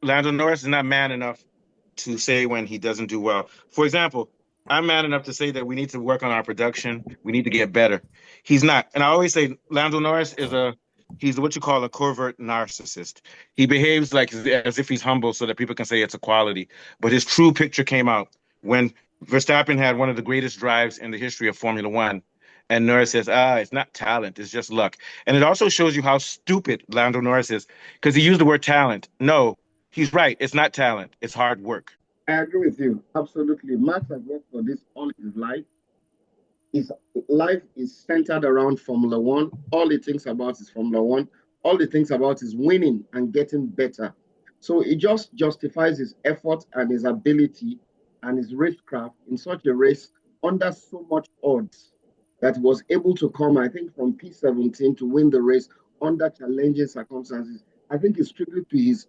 Lando Norris is not man enough to say when he doesn't do well. For example, I'm man enough to say that we need to work on our production. We need to get better. He's not. And I always say Lando Norris is he's what you call a covert narcissist. He behaves like as if he's humble so that people can say it's a quality. But his true picture came out when Verstappen had one of the greatest drives in the history of Formula One. And Norris says, it's not talent, it's just luck. And it also shows you how stupid Lando Norris is because he used the word talent. No, he's right. It's not talent, it's hard work. I agree with you. Absolutely. Max has worked for this all his life. His life is centered around Formula One. All he thinks about is Formula One. All he thinks about is winning and getting better. So it just justifies his effort and his ability and his racecraft in such a race under so much odds that he was able to come, I think, from P17 to win the race under challenging circumstances. I think it's tribute to his,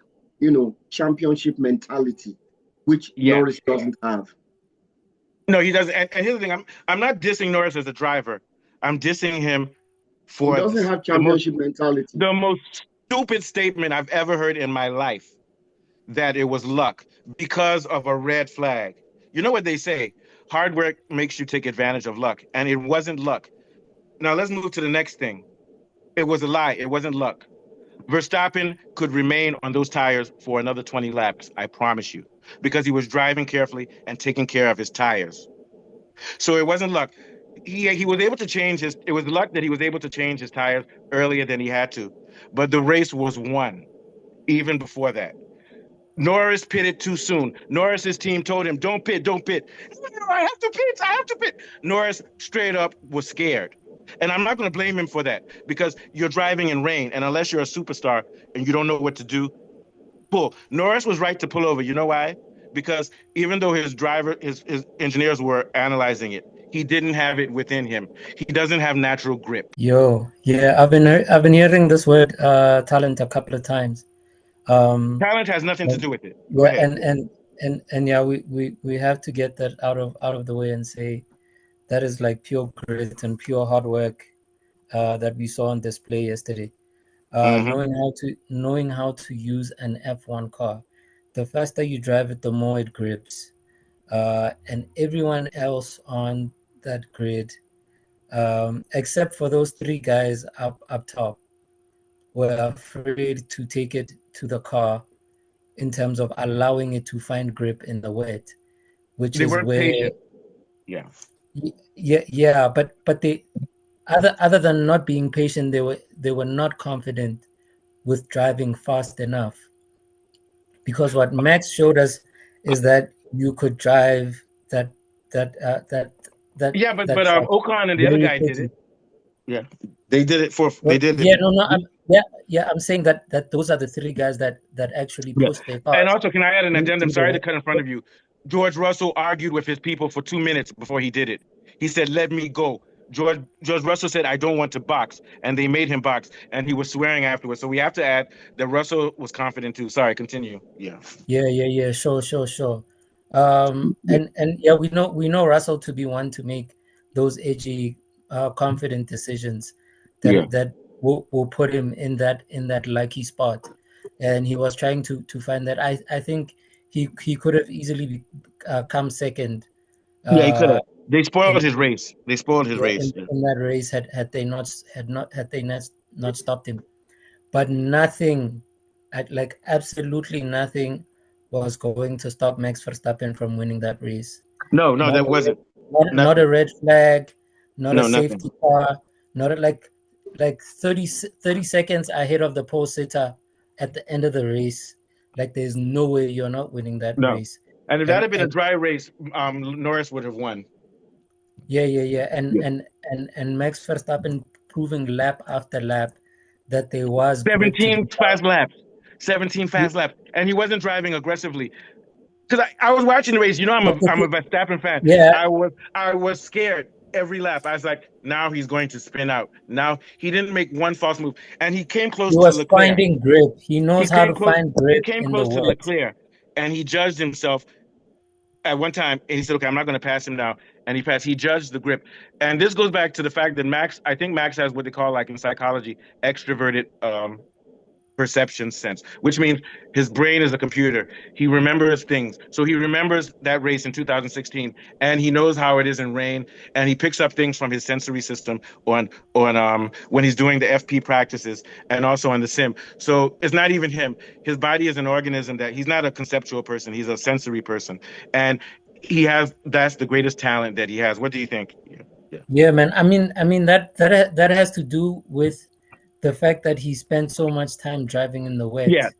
championship mentality, which Yeah. Norris doesn't have. No, he doesn't. And here's the thing: I'm not dissing Norris as a driver. I'm dissing him He for doesn't have the most championship mentality. the most stupid statement I've ever heard in my life that it was luck because of a red flag. You know what they say? Hard work makes you take advantage of luck, and it wasn't luck. Now let's move to the next thing. It was a lie. It wasn't luck. Verstappen could remain on those tires for another 20 laps, I promise you, because he was driving carefully and taking care of his tires. So it wasn't luck. He was able to change his. It was luck that he was able to change his tires earlier than he had to, but the race was won even before that. Norris pitted too soon. Norris's team told him, "Don't pit, don't pit." No, I have to pit. I have to pit. Norris straight up was scared. And I'm not going to blame him for that because you're driving in rain, and unless you're a superstar and you don't know what to do, pull. Norris was right to pull over. You know why? Because even though his engineers were analyzing it, he didn't have it within him. He doesn't have natural grip. Yo, yeah, I've been hearing this word talent a couple of times. Talent has nothing to And, do with it. Go yeah, ahead. and yeah, we have to get that out of the way and say that is like pure grit and pure hard work that we saw on display yesterday. Hmm. Knowing how to use an F1 car. The faster you drive it, the more it grips. And everyone else on that grid, except for those three guys up top, were afraid to take it to the car in terms of allowing it to find grip in the wet, which They is weren't where, patient. Yeah. yeah, but they, other than not being patient, they were not confident with driving fast enough, because what Max showed us is that you could drive that that uh, that Yeah, but that track Ocon and the other very guy did quickly. it. Yeah, they did it for Well, they did it. yeah, no, no, yeah, I'm saying that those are the three guys that actually Yeah. pushed their And cars also, can I add an addendum? into Sorry the to cut in front of you. George Russell argued with his people for 2 minutes before he did it. He said, "Let me go." George Russell said, "I don't want to box," and they made him box, and he was swearing afterwards. So we have to add that Russell was confident too. Sorry, continue. Yeah. yeah, sure. Yeah. And yeah, we know Russell to be one to make those edgy, confident decisions Yeah. that will put him in that lucky spot, and he was trying to find that. I think he could have easily come second, Yeah, he could uh, have. They spoiled in his race. They spoiled his yeah race. Yeah. in that race had they not stopped him. But nothing, like absolutely nothing, was going to stop Max Verstappen from winning that race. No, no, Not that a red, wasn't. not Nothing. a red flag, not a No, nothing. safety car, not a, like 30 seconds ahead of the pole sitter at the end of the race. Like there's no way you're not winning that No. race. And if that And had been a and dry race, Norris would have won. yeah. And Yeah. and and and Max Verstappen proving lap after lap that there was grip to the 17 car. fast laps. 17 fast laps. And he wasn't driving aggressively. Because I was watching the race. You know, I'm a Verstappen fan. Yeah, I was scared every lap. I was like, now he's going to spin out. Now he didn't make one false move. And he came he close to was Leclerc. finding grip. He He knows how came to close. find He grip came in the close to wet. Leclerc and he judged himself at one time and he said, okay, I'm not going to pass him now. And he passed. He judged the grip. And this goes back to the fact that I think Max has what they call, like in psychology, extroverted perception sense, which means his brain is a computer. He remembers things. So he remembers that race in 2016, and he knows how it is in rain, and he picks up things from his sensory system on when he's doing the FP practices and also on the sim. So it's not even him. His body is an organism that he's not a conceptual person. He's a sensory person, and that's the greatest talent that he has. What do you think? Yeah, man. I mean that has to do with the fact that he spent so much time driving in the wet, Yeah.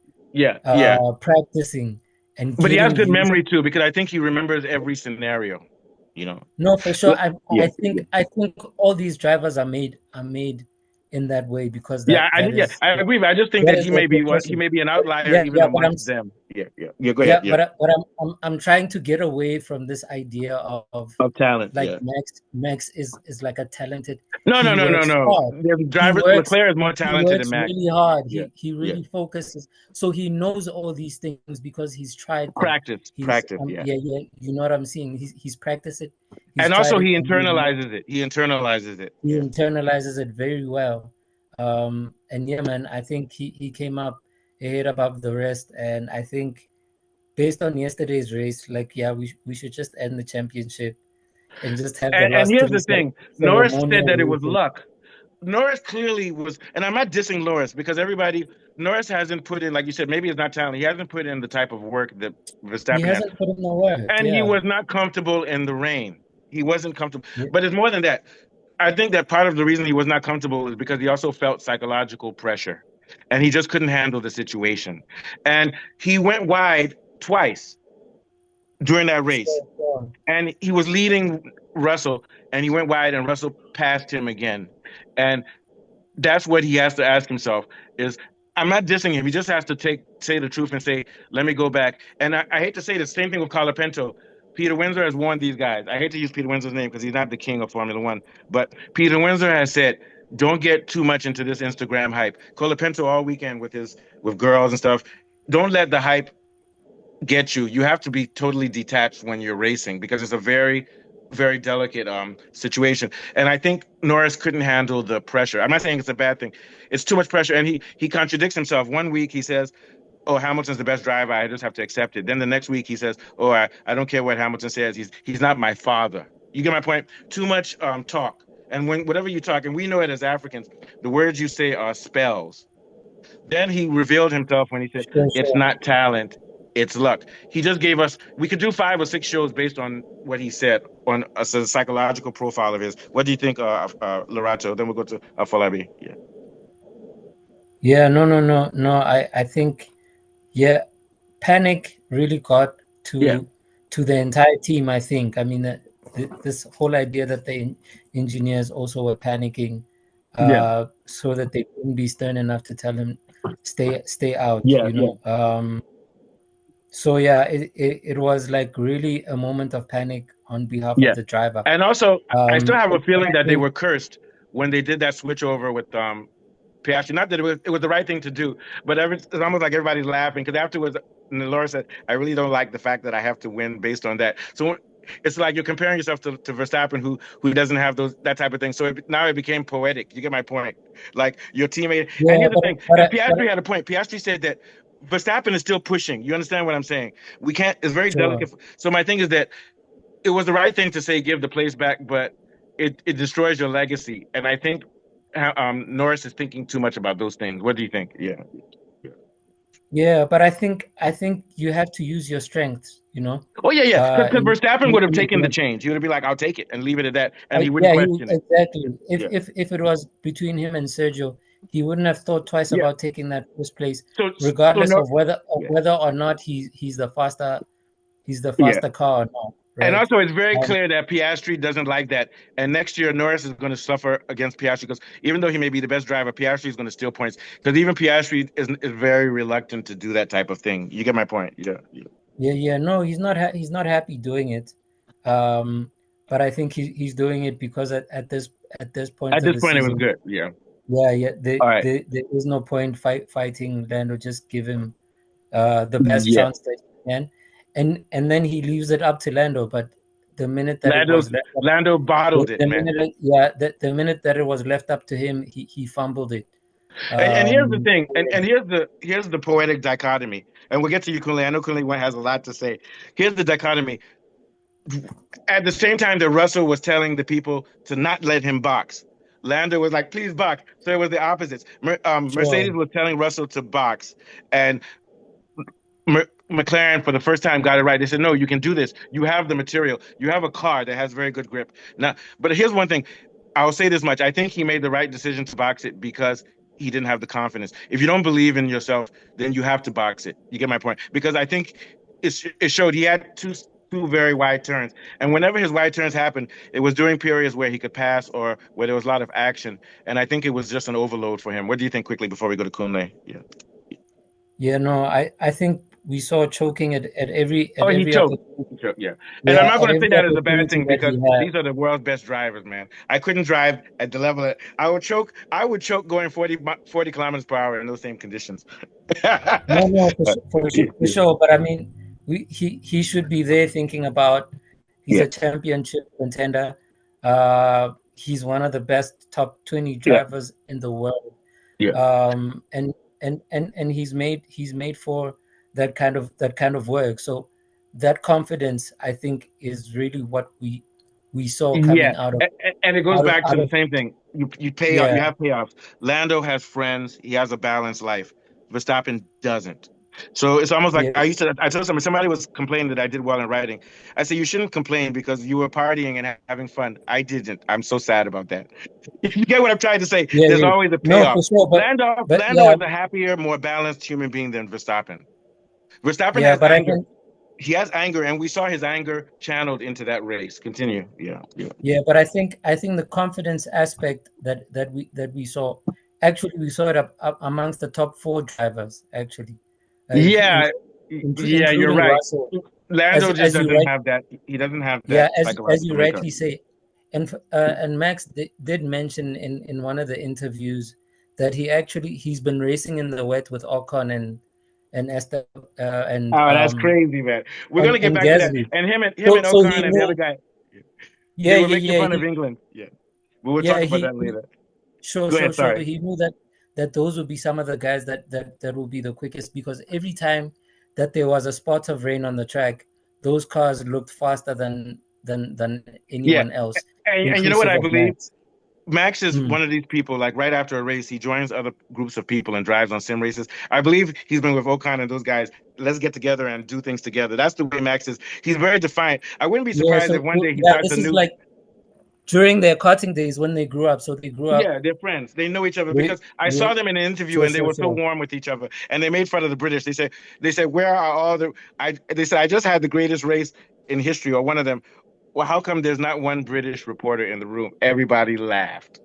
practicing and But he has getting good used. memory too, because I think he remembers every scenario. No, for sure. Yeah. I think all these drivers are made in that way because Yeah, that is I agree. But I just think that that is the he person. may be an outlier Yeah, even yeah, but amongst them. Yeah. Go ahead. Yeah. but I'm trying to get away from this idea of Of talent. like Yeah. Max is like a talented. No. He works hard. The driver Leclerc is more He talented than works Max. really hard. Yeah. He really focuses. So he knows all these things because he's tried them. Practice. Yeah. You know what I'm saying? He's practiced it. He's And also tried it, he and internalizes it. He internalizes it. he internalizes it very well. And yeah, man, I think he came up a head above the rest. And I think based on yesterday's race, like, yeah, we should just end the championship and just have the And last here's three the thing: Norris said ceremonial that it was races. luck. Norris clearly was, and I'm not dissing Norris because Norris hasn't put in, like you said, maybe it's not talent. He hasn't put in the type of work that He Verstappen has. hasn't put in the work. And he Yeah. was not comfortable in the rain. He wasn't comfortable. Yeah. But it's more than that. I think that part of the reason he was not comfortable is because he also felt psychological pressure and he just couldn't handle the situation. And he went wide twice during that race. And he was leading Russell and he went wide and Russell passed him again. And that's what he has to ask himself is, I'm not dissing him. He just has to say the truth and say, let me go back. And I hate to say the same thing with Colapinto. Peter Windsor has warned these guys. I hate to use Peter Windsor's name because he's not the king of Formula One. But Peter Windsor has said, don't get too much into this Instagram hype. Colapinto all weekend with girls and stuff. Don't let the hype get you. You have to be totally detached when you're racing because it's a very, very delicate situation. And I think Norris couldn't handle the pressure. I'm not saying it's a bad thing. It's too much pressure. And he contradicts himself. One week he says, oh, Hamilton's the best driver. I just have to accept it. Then the next week he says, oh, I don't care what Hamilton says. He's not my father. You get my point? Too much talk. And whatever you talk, and we know it as Africans, the words you say are spells. Then he revealed himself when he said, it's not talent, it's luck. He just gave us, we could do 5 or 6 shows based on what he said on a psychological profile of his. What do you think, Lorato? Then we'll go to Falabi. Yeah. Yeah, no. I think, yeah, panic really got to the entire team, I think. I mean, this whole idea that the engineers also were panicking so that they couldn't be stern enough to tell him, stay out, you know. So yeah, it was like really a moment of panic on behalf of the driver. And also, I still have a feeling that they were cursed when they did that switch over with Piastri. Not that it was the right thing to do, but it's almost like everybody's laughing because afterwards, Laura said, "I really don't like the fact that I have to win based on that." So it's like you're comparing yourself to Verstappen, who doesn't have that type of thing. So now it became poetic. You get my point? Like your teammate. And here's the thing: and Piastri had a point. Piastri said that Verstappen is still pushing. You understand what I'm saying? We can't. It's very delicate. So my thing is that it was the right thing to say give the place back, but it destroys your legacy. And I think Norris is thinking too much about those things. What do you think? Yeah, but I think you have to use your strengths, you know. Oh yeah. Because Verstappen would have taken the change. He would have been like, "I'll take it" and leave it at that, and he wouldn't question it. Exactly. If it was between him and Sergio, he wouldn't have thought twice about taking that first place, regardless of whether or not he's the faster car or not. Right? And also, it's very clear that Piastri doesn't like that. And next year, Norris is going to suffer against Piastri because even though he may be the best driver, Piastri is going to steal points because even Piastri is very reluctant to do that type of thing. You get my point? Yeah. No, he's not happy doing it. But I think he's doing it because at this point it was good. Yeah. There is no point fighting Lando. Just give him the best chance that he can. And then he leaves it up to Lando, but the minute that Lando bottled it, man. The minute that it was left up to him, he fumbled it. And here's the Um, thing, and here's the poetic dichotomy. And we'll get to you, Kunle. I know Kunle has a lot to say. Here's the dichotomy. At the same time that Russell was telling the people to not let him box, Lando was like, please box. So it was the opposites. Mercedes sure. was telling Russell to box, and McLaren for the first time got it right. They said, "No, you can do this. You have the material. You have a car that has very good grip." Now, but here's one thing. I'll say this much. I think he made the right decision to box it because he didn't have the confidence. If you don't believe in yourself, then you have to box it. You get my point? Because I think it showed he had two very wide turns, and whenever his wide turns happened, it was during periods where he could pass or where there was a lot of action. And I think it was just an overload for him. What do you think, quickly, before we go to Kunle? Yeah. Yeah, no, I think we saw choking at Oh, he every choked. opportunity. He choked, yeah. And I'm Yeah, not at going to say every that as a bad opportunity thing that because he had. these are the world's best drivers, man. I couldn't drive at the level that I would choke. I would choke going 40 kilometers per hour in those same conditions. No, no, for Yeah, sure. But I mean, he should be there thinking about he's yeah, a championship contender. He's one of the best top 20 yeah, drivers in the world. yeah. And he's made for that kind of work. So that confidence, I think, is really what we saw Yeah, coming out of and it goes out of back to out the of same thing. You pay yeah, you have payoffs. Lando has friends. He has a balanced life. Verstappen doesn't. So it's almost like yeah, I told somebody was complaining that I did well in writing. I said you shouldn't complain because you were partying and having fun. I didn't. I'm so sad about that. You get what I'm trying to say? yeah, There's yeah. always a No, for payoff. sure. But Lando yeah, is a happier, more balanced human being than Verstappen. Verstappen yeah. has But I anger. think He has anger, and we saw his anger channeled into that race. Continue. Yeah, yeah. Yeah, but I think the confidence aspect that we saw, actually we saw it up amongst the top four drivers actually, Yeah, yeah, you're including right. Russell, Lando just as you doesn't right have that. He doesn't have yeah, that as psychological you makeup. rightly say, and Max did mention in one of the interviews that he's been racing in the wet with Ocon and Esther Oh, that's crazy, man. We're gonna get and back to that. Gasly. And him So and so he Ocon and the knew. other guy, they Yeah, were yeah, making yeah. fun of England. Yeah, we will Yeah, talk about that later. sure, Go sure, ahead. sure. Sorry. He knew that those would be some of the guys that will be the quickest, because every time that there was a spot of rain on the track, those cars looked faster than Yeah, anyone else, and you know what inclusive I of believe? Max. Max is Hmm. one of these people, like right after a race, he joins other groups of people and drives on sim races. I believe he's been with Ocon and those guys. Let's get together and do things together. That's the way Max is. He's very defiant. I wouldn't be Yeah, surprised so if one day he yeah, starts a this is new. like during their karting days when they grew up. So they grew up. Yeah, they're friends. They know each other Re, because I re, saw them in an interview sure, and they sure, were so sure. warm with each other. And they made fun of the British. They said, where are all the they said I just had the greatest race in history, or one of them. Well, how come there's not one British reporter in the room? Everybody laughed.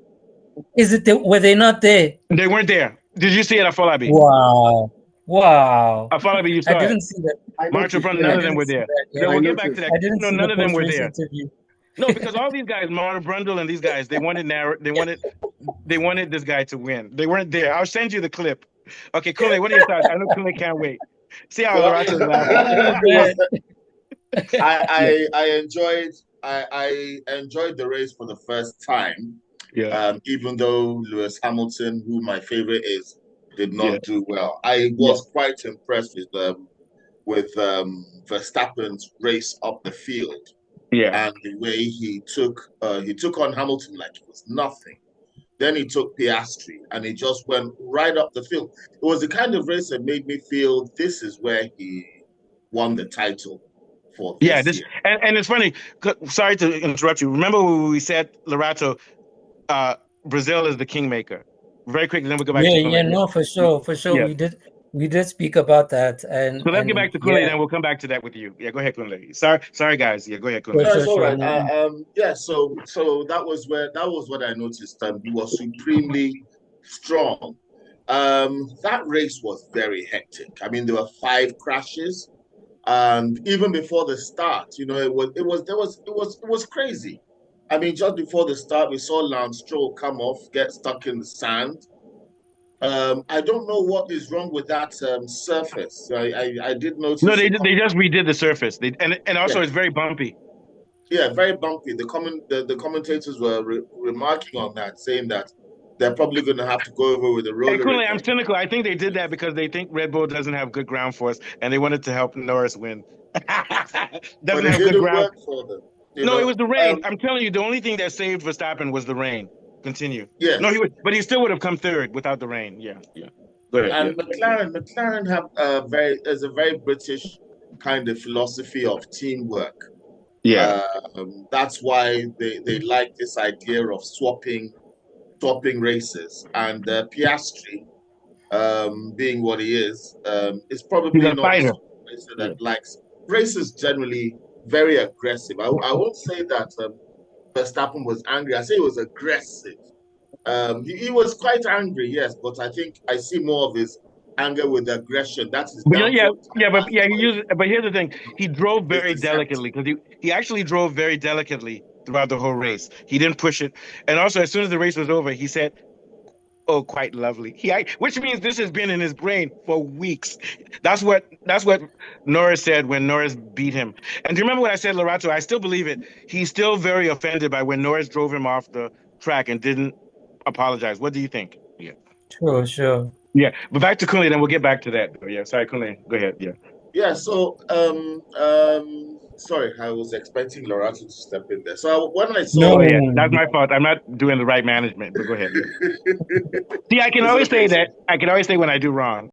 Were they not there? They weren't there. Did you see it at Falabi? Wow, wow. At Falabi, you I saw it. didn't see that. I Marshall noticed, Front, I none yeah. of them didn't were see there. that. Then Yeah, I we'll get back to noticed. that. I didn't No, see none the of them post were race there. interview. No, because all these guys, Marlon Brundle and these guys, they wanted this guy to win. They weren't there. I'll send you the clip. Okay, Kule, what are your thoughts? I know Kule can't wait. See how Well, Lorato is laughing. Oh it was. man. Yeah, I enjoyed the race for the first time. yeah, Even though Lewis Hamilton, who my favorite is, did yeah, not do well. I yeah, was quite impressed with Verstappen's race up the field yeah. and the way he took on Hamilton like it was nothing. Then he took Piastri and he just went right up the field. It was the kind of race that made me feel this is where he won the title for Yeah, this this year. and it's funny. Sorry to interrupt you. Remember when we said Lorato, uh, Brazil is the kingmaker. Very quickly, then we'll go back Yeah, to yeah, Kule. no, for sure, for sure. Yeah. We did speak about that, So let's get and back to Kunle, yeah, then we'll come back to that with you. Yeah, go ahead, Kunle. Sorry, guys. Yeah, go ahead, sure, Kunle. No, sure, it's all sure. right. No, no. Yeah. So that was what I noticed. He was supremely strong. That race was very hectic. I mean, there were 5 crashes, and even before the start, it was crazy. I mean, just before the start, we saw Lance Stroll come off, get stuck in the sand. I don't know what is wrong with that surface. I did No, notice they just redid the surface. And yeah, also it's very bumpy. yeah, very bumpy. The commentators were remarking on that, saying that they're probably going to have to go over with a Hey, roller Kunle, I'm again. cynical. I think they did that because they think Red Bull doesn't have good ground force, and they wanted to help Norris win. But Doesn't it have good didn't ground. work for them, No, it was the rain. I'm telling you, the only thing that saved Verstappen was the rain. Continue. Yeah. No, but he still would have come third without the rain. Yeah, yeah. Go ahead. And Yeah. McLaren have is a very British kind of philosophy of teamwork. Yeah. That's why they like this idea of swapping races. And Piastri, being what he is He's probably a not the fighter. sort of racer Yeah. that likes races generally very aggressive. I won't say that Verstappen was angry. I say he was aggressive. He was quite angry, yes, but I think I see more of his anger with aggression. That's his But yeah, downfall. yeah, but That's yeah, he why used. But here's the thing: he drove he's very deceptive. delicately because he actually drove very delicately throughout the whole race. He didn't push it, and also as soon as the race was over, he said, "Oh, quite lovely." Which means this has been in his brain for weeks. That's what Norris said when Norris beat him. And do you remember what I said, Lorato? I still believe it. He's still very offended by when Norris drove him off the track and didn't apologize. What do you think? Yeah. Sure. Yeah, but back to Kunle, then we'll get back to that. Yeah, sorry, Kunle, go ahead. Yeah. Yeah, so sorry, I was expecting Lorato to step in there. So when I No, saw Oh yeah, that's my fault. I'm not doing the right management, but go ahead. Yeah. See, I can it's always okay. say So that. I can always say when I do wrong.